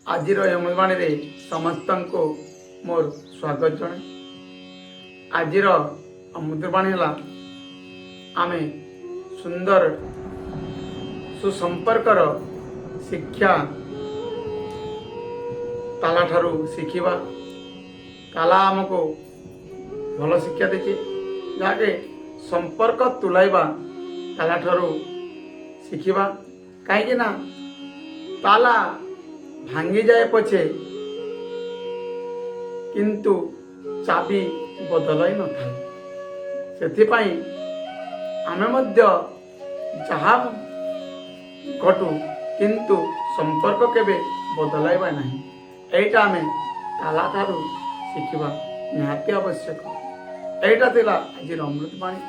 आजिर अमृतवाणी रे समस्त को मोर स्वागत जनाए। आजिर अमृतवाणी है आमे सुंदर सुसंपर्कर शिक्षा ताला ठारू शिखिबा। ताला आमको भल शिक्षा देचे जहाँके संपर्क तुलाइबा ताला ठारू शिखिबा। कहीं ना ताला भांगी जाए पछे किंतु चाबी बदलाई न था। सेथिपाई आमे मध्य जहाँ घटू किंतु संपर्क केबे बदलाइबा नहीं। एटा आमे ताला ठारू शिखिबा निहाती आवश्यक। एटा थिला आज अमृतवाणी।